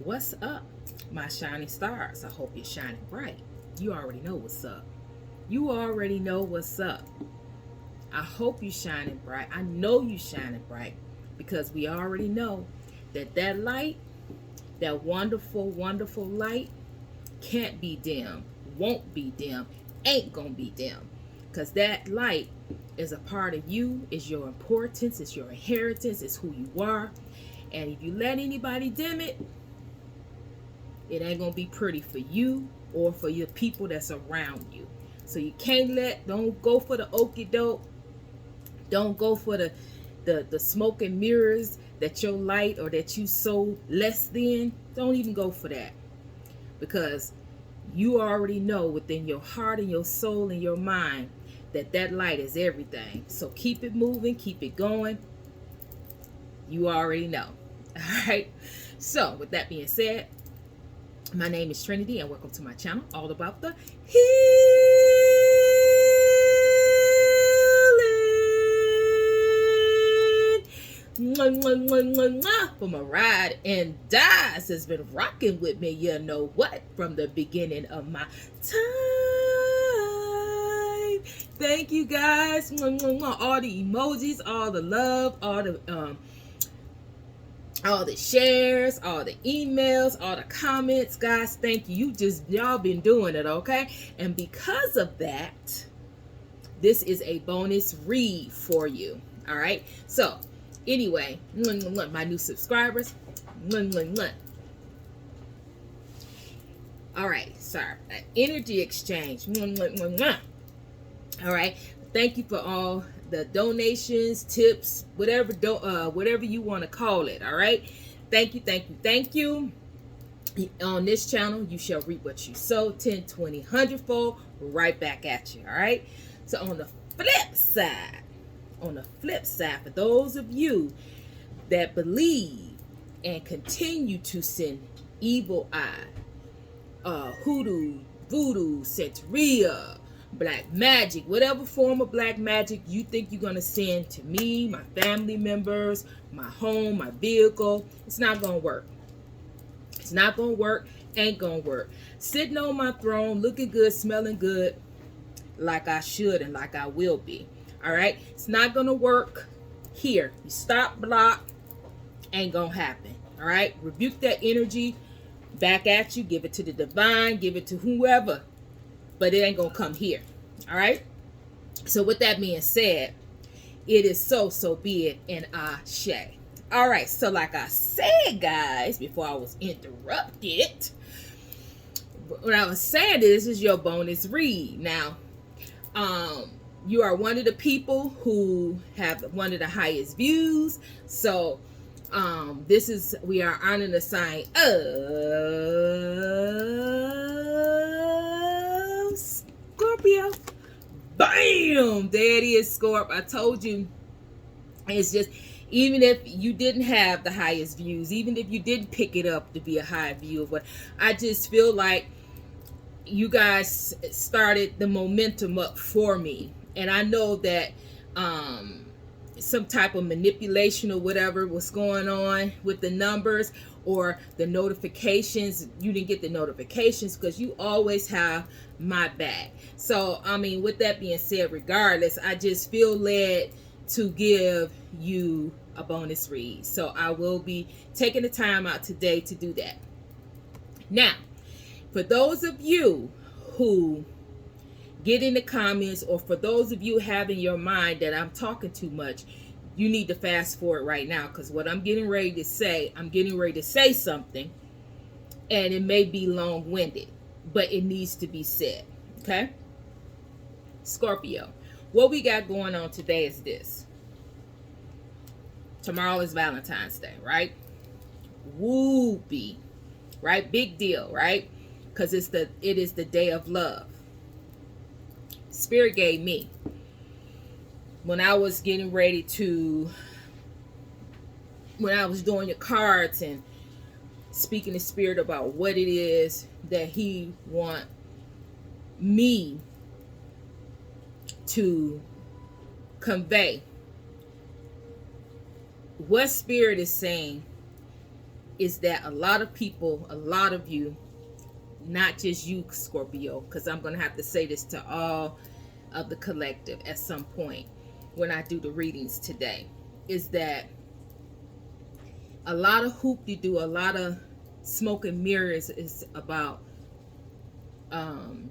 What's up, my shining stars? I hope you're shining bright. You already know what's up. You already know what's up. I hope you're shining bright. I know you're shining bright because we already know that light, that wonderful, wonderful light, can't be dim, won't be dim, ain't gonna be dim. Because that light is a part of you, is your importance, it's your inheritance, it's who you are. And if you let anybody dim it, it ain't gonna be pretty for you or for your people that's around you. So you can't don't go for the okie doke. Don't go for the smoke and mirrors that your light or that you so less than. Don't even go for that. Because you already know within your heart and your soul and your mind that light is everything. So keep it moving, keep it going. You already know. All right. So with that being said, my name is Trinity and welcome to my channel, all about the healing. Mwah, mwah, mwah, mwah, mwah. For my ride and dies has been rocking with me, you know what, from the beginning of my time. Thank you guys. Mwah, mwah, mwah. All the emojis, all the love, all the shares, all the emails, all the comments, guys. Thank you. Y'all been doing it, okay? And because of that, this is a bonus read for you. All right. So, anyway, my new subscribers. All right. Sorry. Energy exchange. All right. Thank you for all the donations, tips, whatever you want to call it. All right. Thank you. On this channel, you shall reap what you sow, 10, 20, 100-fold right back at you. All right. So on the flip side, for those of you that believe and continue to send evil eye, hoodoo, voodoo, Santeria, black magic, whatever form of black magic you think you're going to send to me, my family members, my home, my vehicle, it's not going to work. It's not going to work, ain't going to work. Sitting on my throne, looking good, smelling good, like I should and like I will be. All right? It's not going to work here. You stop, block, ain't going to happen. All right? Rebuke that energy back at you. Give it to the divine. Give it to whoever. But it ain't going to come here. All right? So with that being said, it is so be it, and ashe. All right. So like I said, guys, before I was interrupted, what I was saying, this is your bonus read. Now, you are one of the people who have one of the highest views. So we are honoring the sign of Scorpio. Bam! There it is, Scorp. I told you. It's just, even if you didn't have the highest views, even if you didn't pick it up to be a high view of what, I just feel like you guys started the momentum up for me. And I know that some type of manipulation or whatever was going on with the numbers or the notifications. You didn't get the notifications because you always have my back. So, I mean, with that being said, regardless, I just feel led to give you a bonus read. So I will be taking the time out today to do that. Now, for those of you who get in the comments, or for those of you have in your mind that I'm talking too much, you need to fast forward right now, because what I'm getting ready to say something, and it may be long-winded, but it needs to be said. Okay? Scorpio, what we got going on today is this. Tomorrow is Valentine's Day, right? Whoopee, right? Big deal, right? Because it is the day of love. Spirit gave me, when I was getting ready to, when I was doing your cards and speaking to Spirit about what it is that he want me to convey, what Spirit is saying is that a lot of people, a lot of you, not just you, Scorpio, because I'm going to have to say this to all of the collective at some point when I do the readings today, is that a lot of hoop you do, a lot of smoke and mirrors is about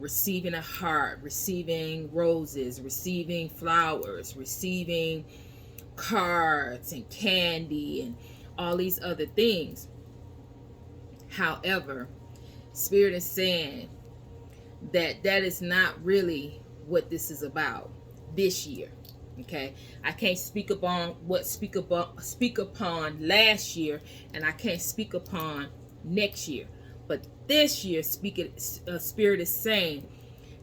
receiving a heart, receiving roses, receiving flowers, receiving cards and candy and all these other things. However, Spirit is saying that that is not really what this is about this year. Okay, I can't speak upon speak upon last year, and I can't speak upon next year. But this year, Spirit is saying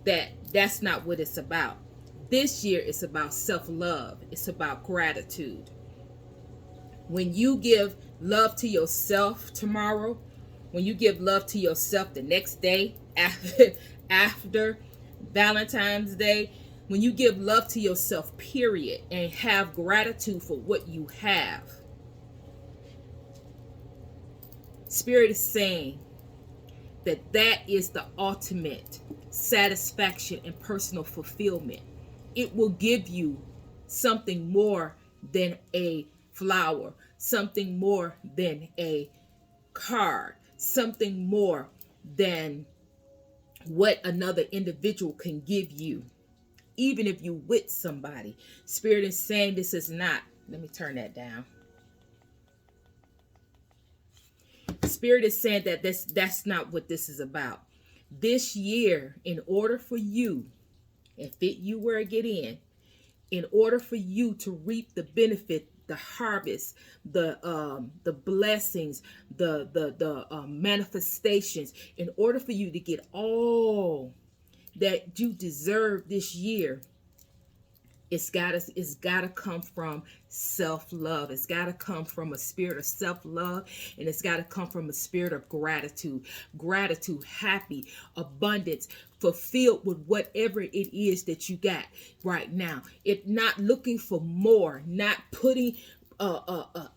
that that's not what it's about. This year, it's about self-love. It's about gratitude. When you give love to yourself tomorrow, when you give love to yourself the next day after Valentine's Day, when you give love to yourself, period, and have gratitude for what you have, Spirit is saying that that is the ultimate satisfaction and personal fulfillment. It will give you something more than a flower, something more than a card, something more than what another individual can give you. Even if you with somebody, Spirit is saying this is not, let me turn that down. Spirit is saying that that's not what this is about. This year, in order for you, and fit you where it get in order for you to reap the benefit, the harvest, the blessings, the manifestations, in order for you to get all that you deserve this year, it's gotta come from self-love. It's gotta come from a spirit of self-love, and it's gotta come from a spirit of gratitude. Gratitude, happy, abundance, fulfilled with whatever it is that you got right now. It not looking for more, not putting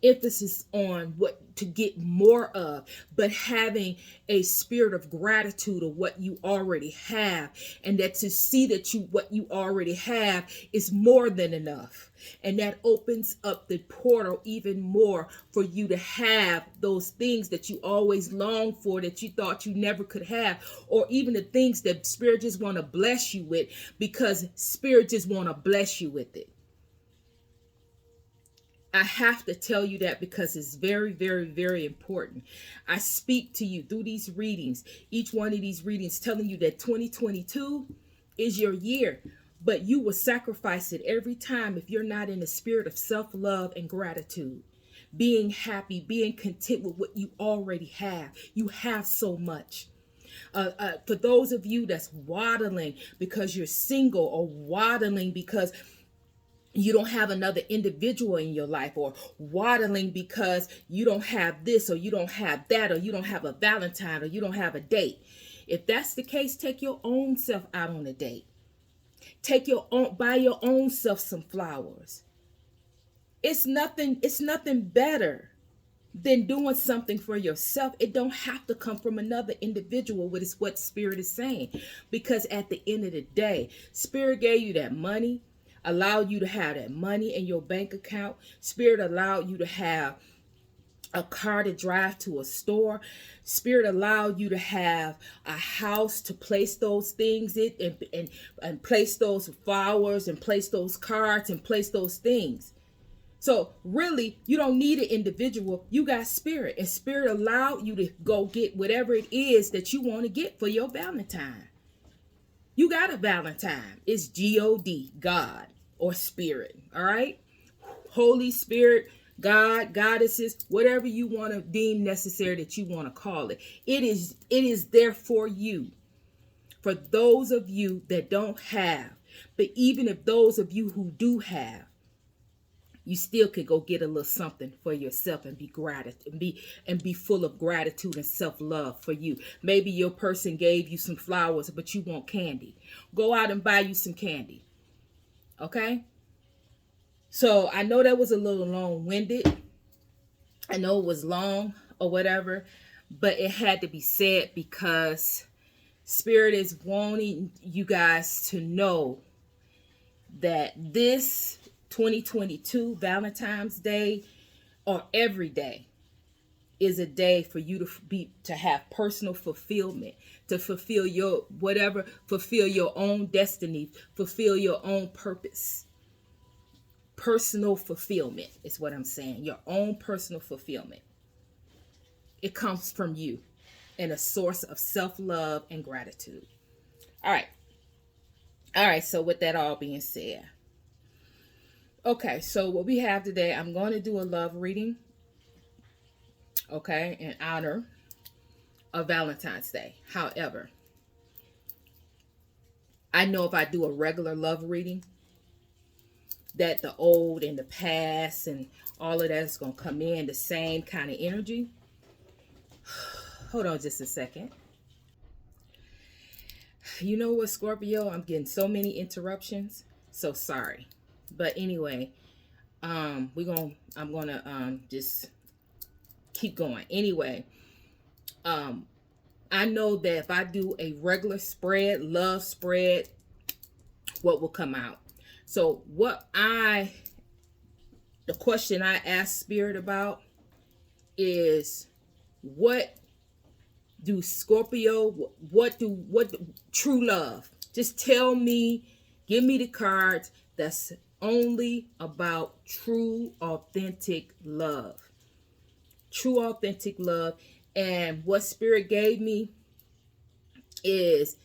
emphasis on what to get more of, but having a spirit of gratitude of what you already have, and that to see that what you already have is more than enough, and that opens up the portal even more for you to have those things that you always longed for, that you thought you never could have, or even the things that Spirit just want to bless you with, because Spirit just want to bless you with it. I have to tell you that because it's very, very, very important. I speak to you through these readings, each one of these readings telling you that 2022 is your year, but you will sacrifice it every time if you're not in the spirit of self-love and gratitude. Being happy, being content with what you already have. You have so much. For those of you that's waddling because you're single, or waddling because you don't have another individual in your life, or waddling because you don't have this, or you don't have that, or you don't have a Valentine, or you don't have a date. If that's the case, take your own self out on a date. Buy your own self some flowers. It's nothing better than doing something for yourself. It don't have to come from another individual, which is what Spirit is saying. Because at the end of the day, Spirit gave you that money, allowed you to have that money in your bank account. Spirit allowed you to have a car to drive to a store. Spirit allowed you to have a house to place those things in, and place those flowers, and place those cards, and place those things. So really, you don't need an individual. You got Spirit, and Spirit allowed you to go get whatever it is that you want to get for your Valentine. You got a Valentine. It's God, God, or Spirit. All right? Holy Spirit, God, goddesses, whatever you want to deem necessary that you want to call it. It is there for you. For those of you that don't have, but even if those of you who do have, you still could go get a little something for yourself and be full of gratitude and self-love for you. Maybe your person gave you some flowers, but you want candy. Go out and buy you some candy. Okay? So I know that was a little long-winded. I know it was long. or whatever, but it had to be said because Spirit is wanting you guys to know that this 2022 Valentine's Day, or every day, is a day for you to have personal fulfillment, to fulfill your whatever, fulfill your own destiny, fulfill your own purpose. Personal fulfillment is what I'm saying. Your own personal fulfillment. It comes from you, and a source of self-love and gratitude. All right. All right, so with that all being said, okay, so what we have today, I'm going to do a love reading, okay, in honor of Valentine's Day. However, I know if I do a regular love reading, that the old and the past and all of that is going to come in the same kind of energy. Hold on just a second. You know what, Scorpio? I'm getting so many interruptions. So sorry. But anyway, I'm gonna just keep going. Anyway, I know that if I do a regular spread, love spread, what will come out? So the question I asked Spirit about is, what do Scorpio, what true love? Just tell me, give me the cards that's only about true, authentic love. True, authentic love. And what Spirit gave me is,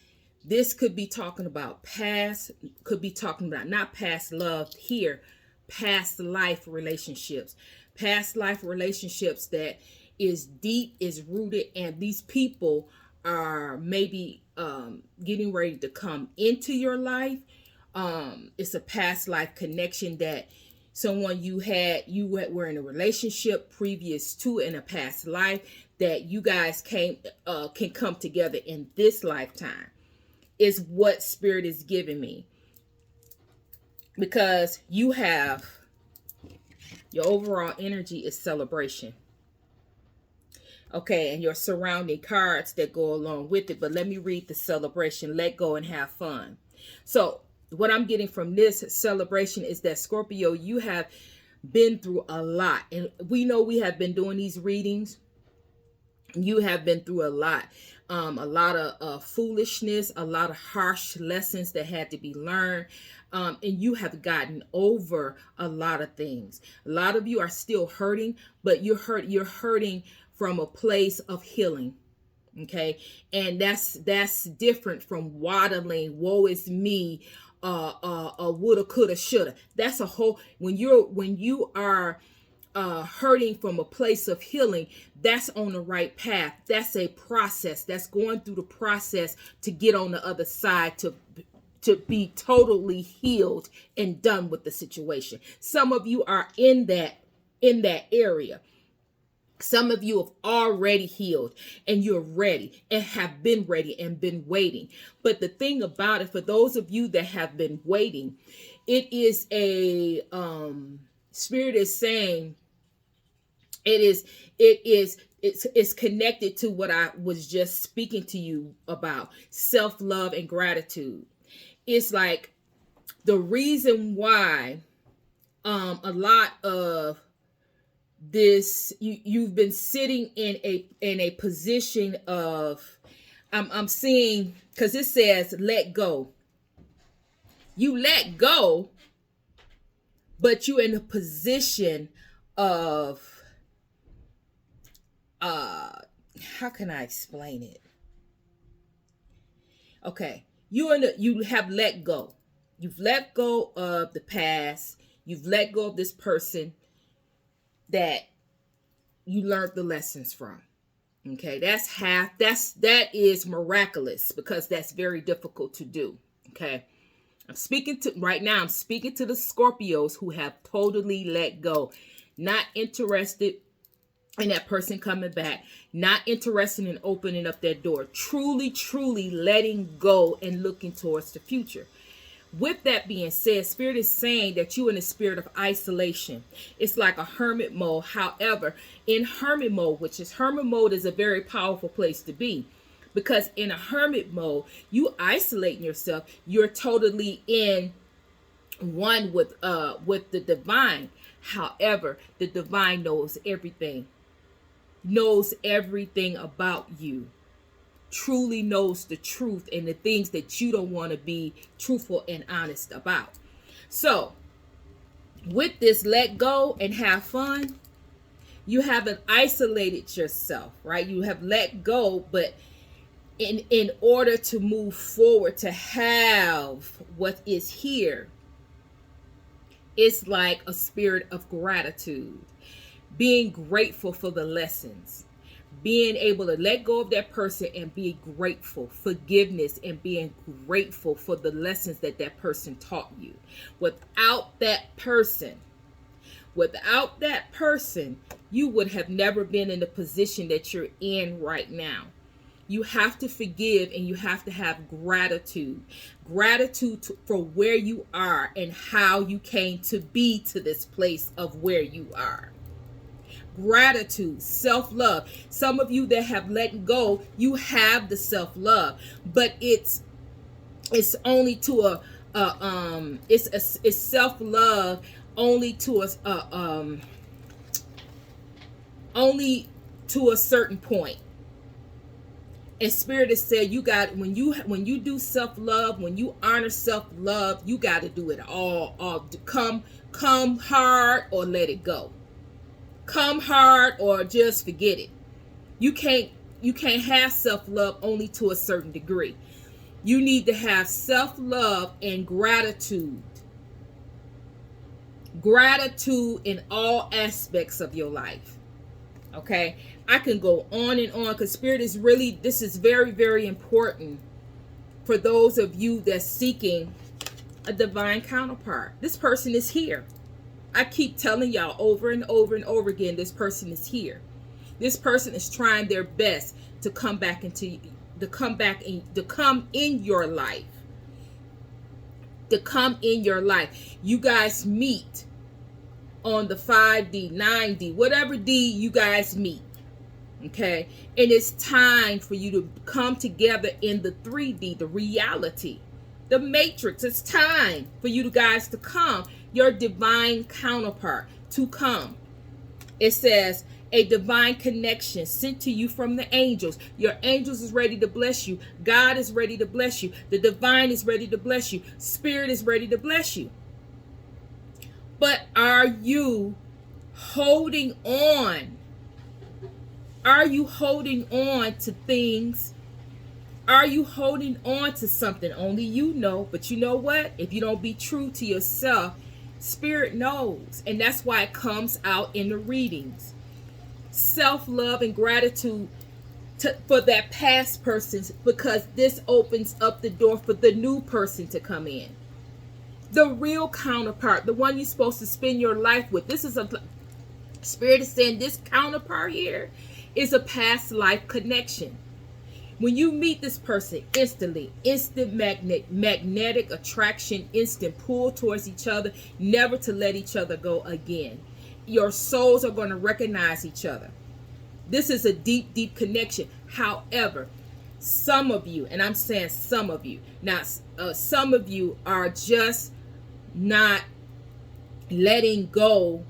this could be talking about past, could be talking about not past love here, past life relationships. Past life relationships that is deep, is rooted, and these people are maybe getting ready to come into your life. It's a past life connection that someone you were in a relationship previous to in a past life, that you guys can come together in this lifetime, is what Spirit is giving me. Because you have, your overall energy is celebration. Okay, and your surrounding cards that go along with it. But let me read the celebration. Let go and have fun. So what I'm getting from this celebration is that, Scorpio, you have been through a lot. And we know we have been doing these readings. You have been through a lot of foolishness, a lot of harsh lessons that had to be learned. And you have gotten over a lot of things. A lot of you are still hurting, but you're hurting from a place of healing. Okay. And that's different from waddling, woe is me, woulda, coulda, shoulda. That's a whole, when you are hurting from a place of healing, that's on the right path. That's a process. That's going through the process to get on the other side, to be totally healed and done with the situation. Some of you are in that area. Some of you have already healed and you're ready and have been ready and been waiting. But the thing about it, for those of you that have been waiting, it is a Spirit is saying, it's connected to what I was just speaking to you about, self-love and gratitude. It's like the reason why a lot of this, you've been sitting in a position of, I'm seeing, because it says let go. You let go, but you're in a position of how can I explain it? Okay, you have let go. You've let go of the past. You've let go of this person that you learned the lessons from. Okay, that is miraculous, because that's very difficult to do. Okay, right now I'm speaking to the Scorpios who have totally let go, not interested in that person coming back, not interested in opening up that door, truly letting go and looking towards the future. With that being said, Spirit is saying that you in a spirit of isolation. It's like a hermit mode. However, in hermit mode, hermit mode is a very powerful place to be, because in a hermit mode, you isolating yourself. You're totally in one with the divine. However, the divine knows everything about you, truly knows the truth and the things that you don't want to be truthful and honest about. So with this, let go and have fun. You haven't isolated yourself, right? You have let go, but in order to move forward, to have what is here, it's like a spirit of gratitude, being grateful for the lessons, being able to let go of that person and be grateful, forgiveness, and being grateful for the lessons that that person taught you. Without that person, you would have never been in the position that you're in right now. You have to forgive, and you have to have gratitude. Gratitude for where you are and how you came to be to this place of where you are. Gratitude, self-love. Some of you that have let go, you have the self-love, but it's only to it's self-love only to a certain point. And Spirit has said you got, when you do self-love, when you honor self-love, you got to do it all come hard or let it go. Come hard or just forget it. You can't have self-love only to a certain degree. You need to have self-love and gratitude. Gratitude in all aspects of your life. Okay? I can go on and on, because Spirit is really, this is very, very important for those of you that's seeking a divine counterpart. This person is here. I keep telling y'all over and over and over again, this person is here. This person is trying their best to come in your life. To come in your life. You guys meet on the 5D, 9D, whatever D you guys meet. Okay? And it's time for you to come together in the 3D, the reality, the matrix. It's time for you guys to come, your divine counterpart, to come. It says, a divine connection sent to you from the angels. Your angels is ready to bless you. God is ready to bless you. The divine is ready to bless you. Spirit is ready to bless you. But are you holding on? Are you holding on to things? Are you holding on to something? Only you know. But you know what? If you don't be true to yourself, Spirit knows. And that's why it comes out in the readings. Self-love and gratitude for that past person, because this opens up the door for the new person to come in. The real counterpart, the one you're supposed to spend your life with. This is a Spirit is saying this counterpart here is a past life connection. When you meet this person, instantly, instant magnetic attraction, instant pull towards each other, never to let each other go again. Your souls are going to recognize each other. This is a deep, deep connection. However, some of you, and I'm saying some of you, now some of you are just not letting go.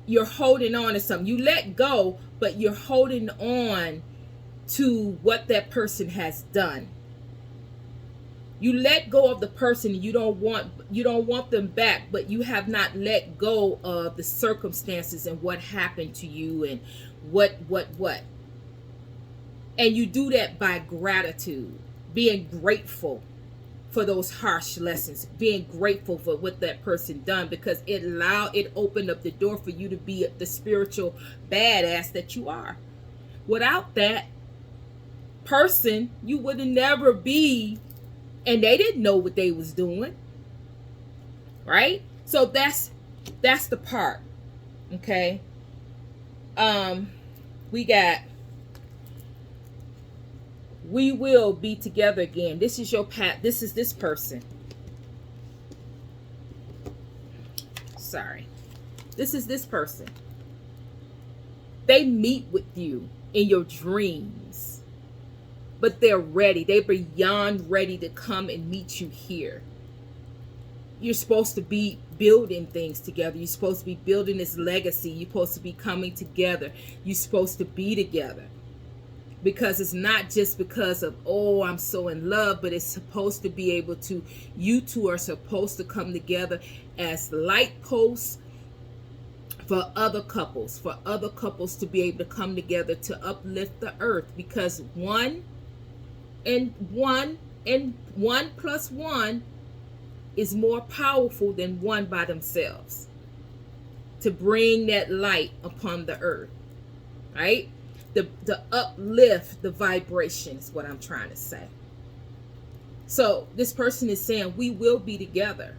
You're holding on to something. You let go, but you're holding on to what that person has done. You let go of the person. You don't want them back, but you have not let go of the circumstances and what happened to you and what. And you do that by gratitude, being grateful for those harsh lessons, being grateful for what that person done, because it opened up the door for you to be the spiritual badass that you are. Without that person, you would never be, and they didn't know what they was doing, right? So that's the part. Okay. We will be together again. This is your path. This is this person. sorry. This is this person. They meet with you in your dreams, but they're ready. They're beyond ready to come and meet you here. You're supposed to be building things together. You're supposed to be building this legacy. You're supposed to be coming together. You're supposed to be together. Because it's not just because of, oh, I'm so in love, but it's supposed to be able to, you two are supposed to come together as light posts for other couples to be able to come together to uplift the earth. Because one plus one is more powerful than one by themselves to bring that light upon the earth, right? The uplift the vibration is what I'm trying to say. So this person is saying we will be together,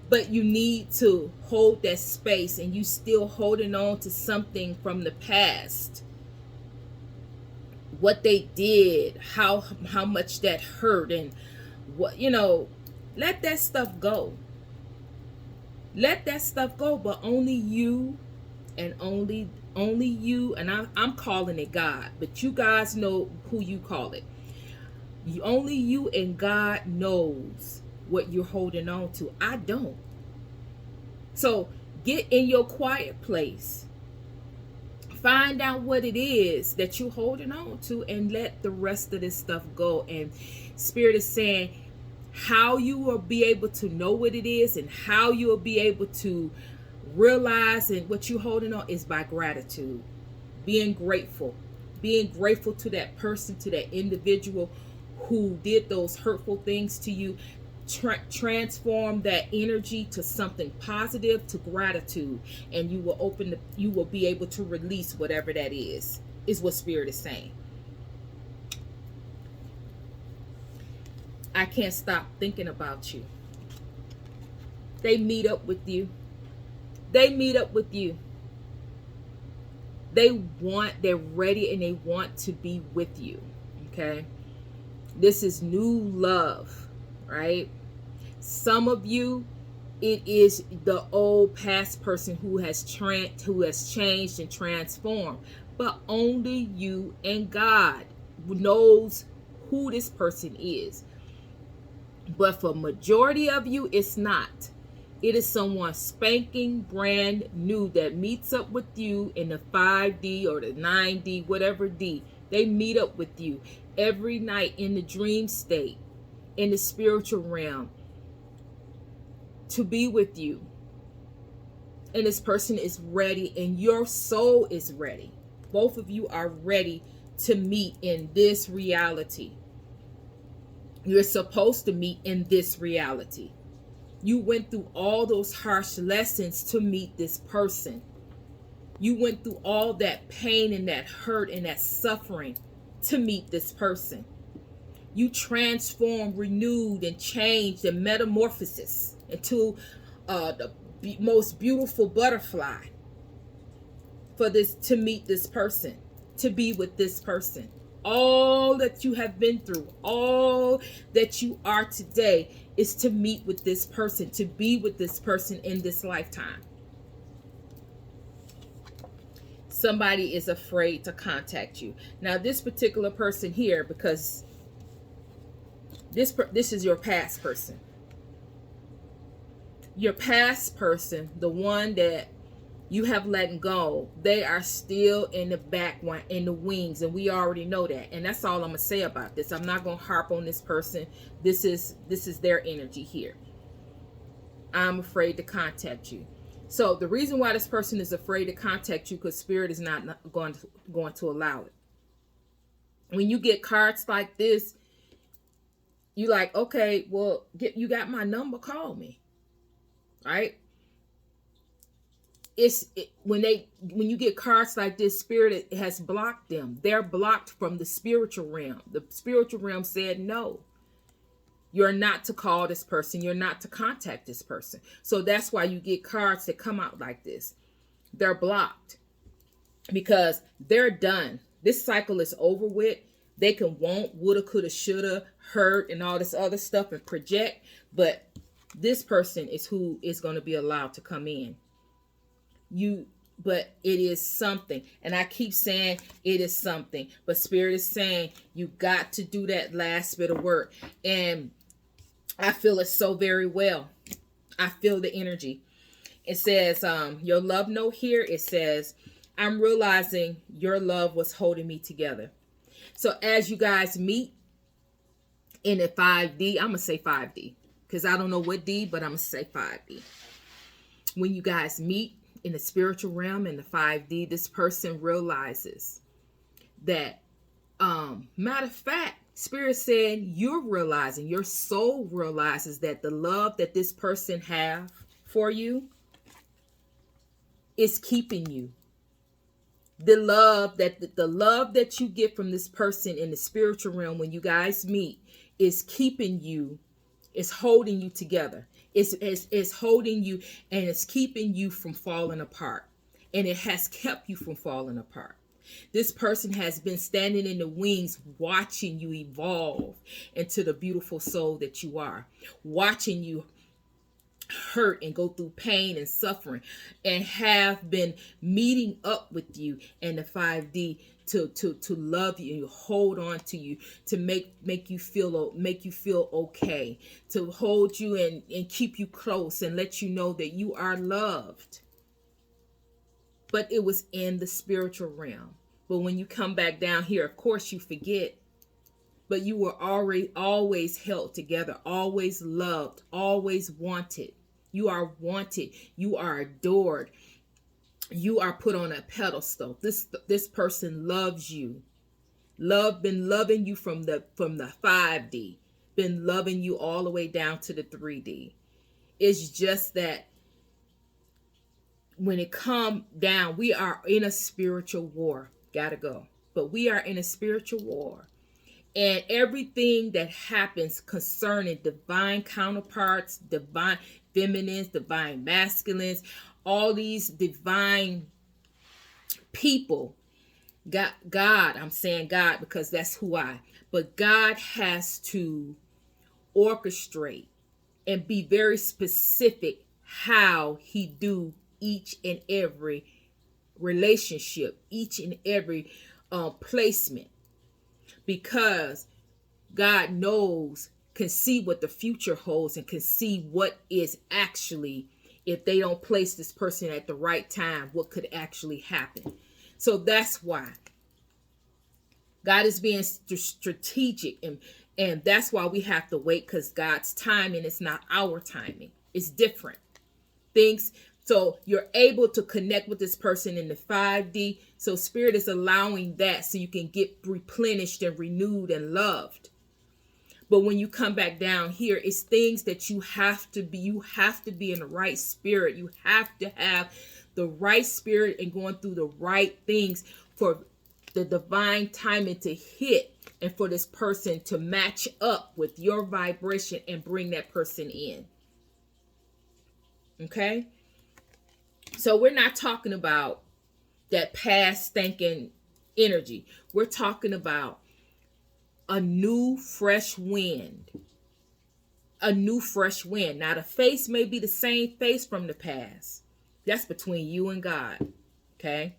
but you need to hold that space, and you still holding on to something from the past, what they did, how much that hurt, and what, let that stuff go. Let that stuff go. But only you, and only you, and I'm calling it God, but you guys know who you call it. Only you and God knows what you're holding on to. I don't. So get in your quiet place. Find out what it is that you're holding on to, and let the rest of this stuff go. And Spirit is saying how you will be able to know what it is, and how you will be able to realize and what you're holding on is by gratitude. Being grateful to that person, to that individual who did those hurtful things to you. Transform that energy to something positive, to gratitude, and you will be able to release whatever that is what Spirit is saying. I can't stop thinking about you. They meet up with you. They're ready, and they want to be with you. Okay. This is new love, right? Some of you, it is the old past person who has changed and transformed. But only you and God knows who this person is. But for majority of you, it's not. It is someone spanking brand new that meets up with you in the 5D or the 9D, whatever D. They meet up with you every night in the dream state, in the spiritual realm, to be with you. And this person is ready, and your soul is ready. Both of you are ready to meet in this reality. You're supposed to meet in this reality. You went through all those harsh lessons to meet this person. You went through all that pain and that hurt and that suffering to meet this person. You transformed, renewed, and changed and metamorphosis into the most beautiful butterfly to meet this person, to be with this person. All that you have been through, all that you are today, is to meet with this person, to be with this person in this lifetime. Somebody is afraid to contact you. Now, this particular person here, because this is your past person. Your past person, the one that you have let go, they are still in the back, in the wings, and we already know that. And that's all I'm gonna say about this. I'm not gonna harp on this person. This is their energy here. I'm afraid to contact you. So the reason why this person is afraid to contact you, because Spirit is not going to allow it. When you get cards like this, you like, okay, well, you got my number, call me, right? When you get cards like this, Spirit has blocked them. They're blocked from the spiritual realm. The spiritual realm said no. You're not to call this person. You're not to contact this person. So that's why you get cards that come out like this. They're blocked because they're done. This cycle is over with. They can want, woulda, coulda, shoulda, hurt, and all this other stuff and project, but This person is who is going to be allowed to come in. But it is something. And I keep saying it is something. But Spirit is saying you got to do that last bit of work. And I feel it so very well. I feel the energy. It says, your love note here, it says, I'm realizing your love was holding me together. So as you guys meet in the 5D, I'm going to say 5D. Because I don't know what D, but I'm going to say 5D. When you guys meet in the spiritual realm in the 5D, this person realizes that, matter of fact, Spirit said you're realizing, your soul realizes that the love that this person have for you is keeping you. The love that you get from this person in the spiritual realm when you guys meet is keeping you, is holding you together. It's holding you, and it's keeping you from falling apart. And it has kept you from falling apart. This person has been standing in the wings watching you evolve into the beautiful soul that you are. Watching you hurt and go through pain and suffering, and have been meeting up with you in the 5D to love you, hold on to you, to make you feel okay, to hold you and keep you close and let you know that you are loved. But it was in the spiritual realm. But when you come back down here, of course you forget. But you were already always held together, always loved, always wanted. You are wanted. You are adored. You are put on a pedestal. This person loves you. Been loving you from the 5D. Been loving you all the way down to the 3D. It's just that when it come down, we are in a spiritual war. Gotta go. But we are in a spiritual war. And everything that happens concerning divine counterparts, divine feminines, divine masculines, all these divine people, God, I'm saying God because that's who but God has to orchestrate and be very specific how he do each and every relationship, each and every placement. Because God knows, can see what the future holds, and can see what is actually, if they don't place this person at the right time, what could actually happen. So that's why God is being strategic, and that's why we have to wait, because God's timing is not our timing. It's different things. So you're able to connect with this person in the 5D. So Spirit is allowing that so you can get replenished and renewed and loved. But when you come back down here, it's things that you have to be in the right spirit. You have to have the right spirit and going through the right things for the divine timing to hit, and for this person to match up with your vibration and bring that person in. Okay? So we're not talking about that past stinking energy. We're talking about a new fresh wind. A new fresh wind. Now the face may be the same face from the past. That's between you and God. Okay?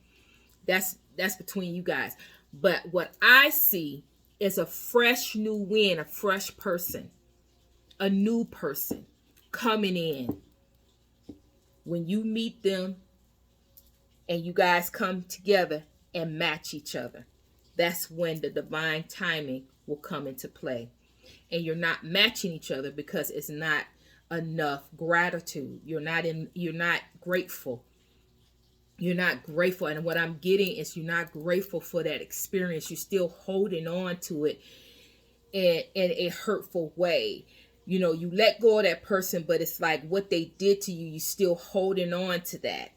That's between you guys. But what I see is a fresh new wind, a fresh person. A new person coming in. When you meet them and you guys come together and match each other, that's when the divine timing will come into play. And you're not matching each other because it's not enough gratitude. You're not grateful. You're not grateful. And what I'm getting is you're not grateful for that experience. You're still holding on to it in a hurtful way. You know, you let go of that person, but it's like what they did to you, you're still holding on to that.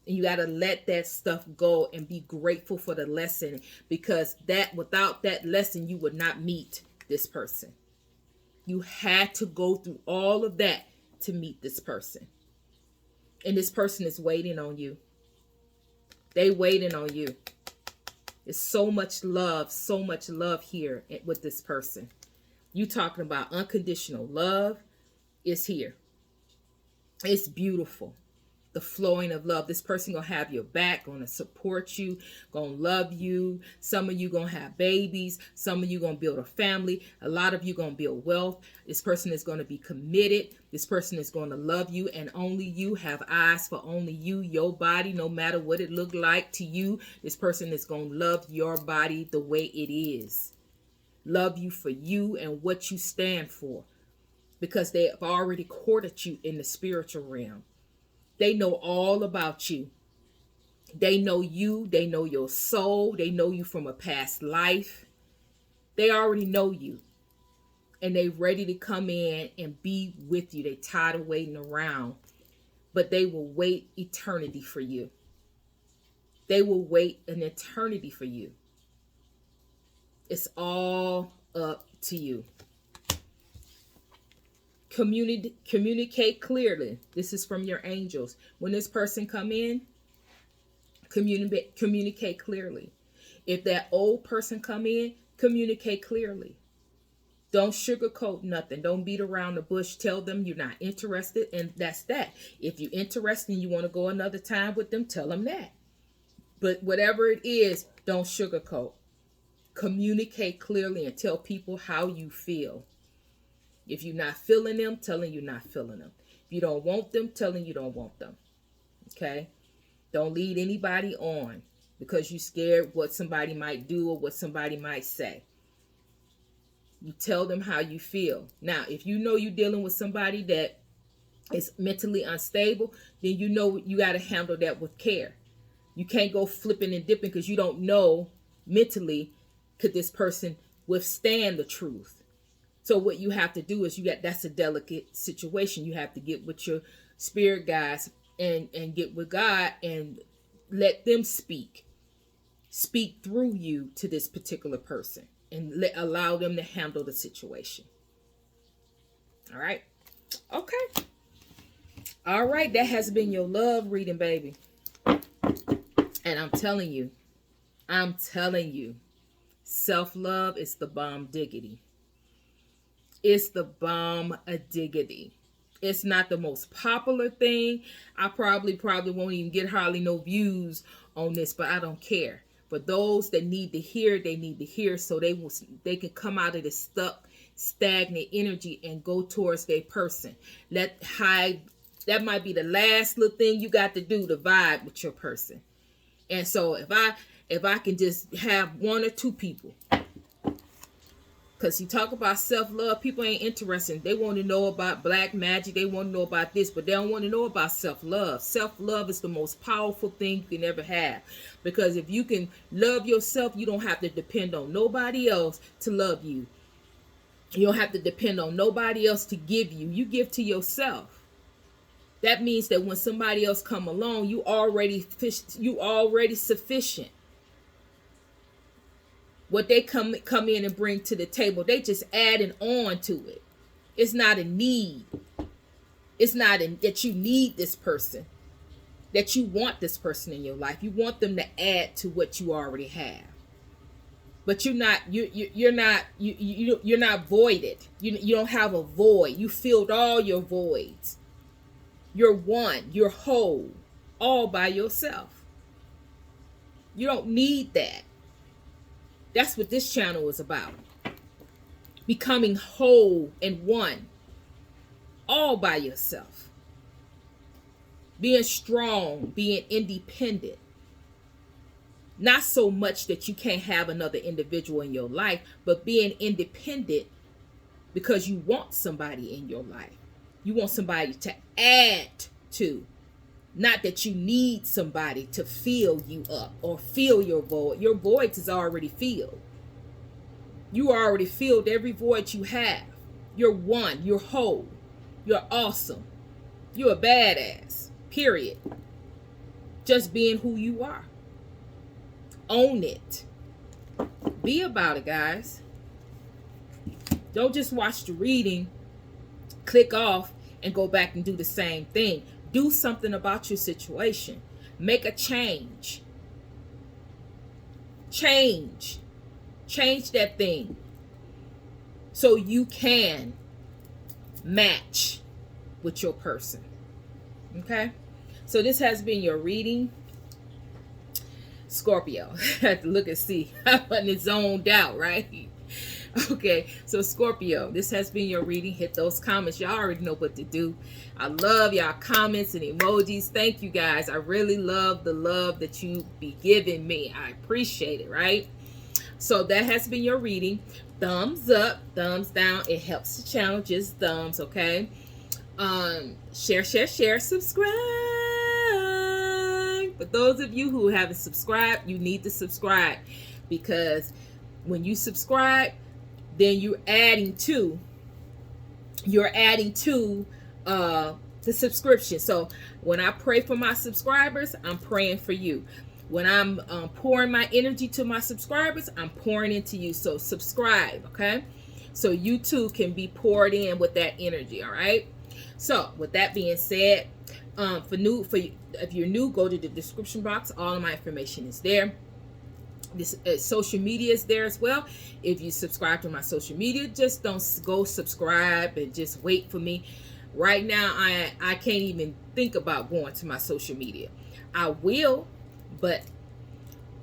And you got to let that stuff go and be grateful for the lesson, because that without that lesson, you would not meet this person. You had to go through all of that to meet this person. And this person is waiting on you. They waiting on you. There's so much love here with this person. You talking about unconditional love is here. It's beautiful. The flowing of love. This person gonna have your back, gonna support you, gonna love you. Some of you gonna have babies. Some of you gonna build a family. A lot of you gonna build wealth. This person is gonna be committed. This person is gonna love you, and only you have eyes for only you, your body, no matter what it look like to you. This person is gonna love your body the way it is. Love you for you and what you stand for, because they have already courted you in the spiritual realm. They know all about you. They know you. They know your soul. They know you from a past life. They already know you. And they ready to come in and be with you. They tired of waiting around. But they will wait eternity for you. They will wait an eternity for you. It's all up to you. Communicate clearly. This is from your angels. When this person come in, communicate clearly. If that old person come in, communicate clearly. Don't sugarcoat nothing. Don't beat around the bush. Tell them you're not interested, and that's that. If you're interested and you want to go another time with them, tell them that. But whatever it is, don't sugarcoat. Communicate clearly and tell people how you feel. If you're not feeling them, tell them you're not feeling them. If you don't want them, tell them you don't want them. Okay? Don't lead anybody on because you're scared what somebody might do or what somebody might say. You tell them how you feel. Now, if you know you're dealing with somebody that is mentally unstable, then you know you got to handle that with care. You can't go flipping and dipping because you don't know mentally could this person withstand the truth. So what you have to do is that's a delicate situation. You have to get with your spirit guides and get with God and let them speak through you to this particular person and allow them to handle the situation. All right. Okay. All right. That has been your love reading, baby. And I'm telling you, self-love is the bomb diggity. It's the bomb a diggity. It's not the most popular thing. I probably won't even get hardly no views on this, but I don't care. For those that need to hear, they need to hear so they can come out of this stuck, stagnant energy and go towards their person. That might be the last little thing you got to do to vibe with your person. And so if I can just have one or two people, because you talk about self-love, people ain't interested. They want to know about black magic. They want to know about this, but they don't want to know about self-love. Self-love is the most powerful thing you can ever have. Because if you can love yourself, you don't have to depend on nobody else to love you. You don't have to depend on nobody else to give you. You give to yourself. That means that when somebody else come along, you already sufficient. What they come in and bring to the table, they just adding on to it. It's not a need. It's not that you need this person, that you want this person in your life. You want them to add to what you already have. But you're not voided. You don't have a void. You filled all your voids. You're one. You're whole, all by yourself. You don't need that. That's what this channel is about. Becoming whole and one. All by yourself. Being strong. Being independent. Not so much that you can't have another individual in your life, but being independent because you want somebody in your life. You want somebody to add to. Not that you need somebody to fill you up or fill your void. Your void is already filled. You already filled every void you have. You're one. You're whole. You're awesome. You're a badass. Period. Just being who you are. Own it. Be about it, guys. Don't just watch the reading, click off, and go back and do the same thing. Do something about your situation. Make a change. Change that thing so you can match with your person. Okay, so this has been your reading, Scorpio. I had to look and see. I wasn't zoned out, right? Okay, so Scorpio, this has been your reading. Hit those comments. Y'all already know what to do. I love y'all comments and emojis. Thank you guys. I really love the love that you be giving me. I appreciate it, right? So that has been your reading. Thumbs up, thumbs down. It helps the channel. Just thumbs, okay? Share, subscribe. For those of you who haven't subscribed, you need to subscribe, because when you subscribe, then you're adding to the subscription. So when I pray for my subscribers, I'm praying for you. When I'm pouring my energy to my subscribers, I'm pouring into you. So subscribe, okay? So you too can be poured in with that energy, all right? So with that being said, if you're new, go to the description box. All of my information is there. This social media is there as well. If you subscribe to my social media, just don't go subscribe and just wait for me. Right now, I can't even think about going to my social media. I will, but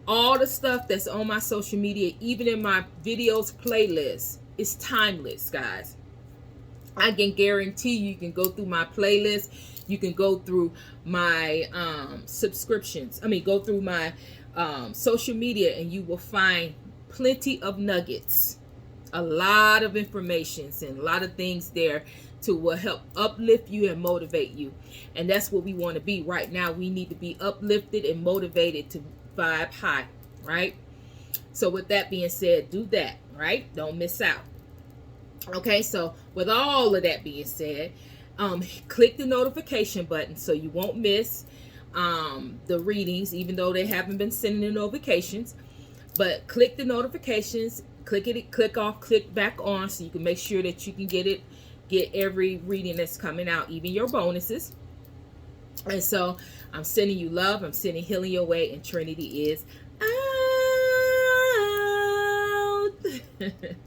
all the stuff that's on my social media, even in my videos playlist, is timeless, guys. I can guarantee you can go through my playlist. You can go through my subscriptions. Go through my social media, and you will find plenty of nuggets, a lot of information, and a lot of things there to will help uplift you and motivate you. And that's what we want to be right now. We need to be uplifted and motivated to vibe high, right? So with that being said, do that, right? Don't miss out. Okay, so with all of that being said, click the notification button so you won't miss the readings, even though they haven't been sending the notifications. But click the notifications, click off, click back on, so you can make sure that you can get every reading that's coming out, even your bonuses. And so I'm sending you love, I'm sending healing your way, and Trinity is out.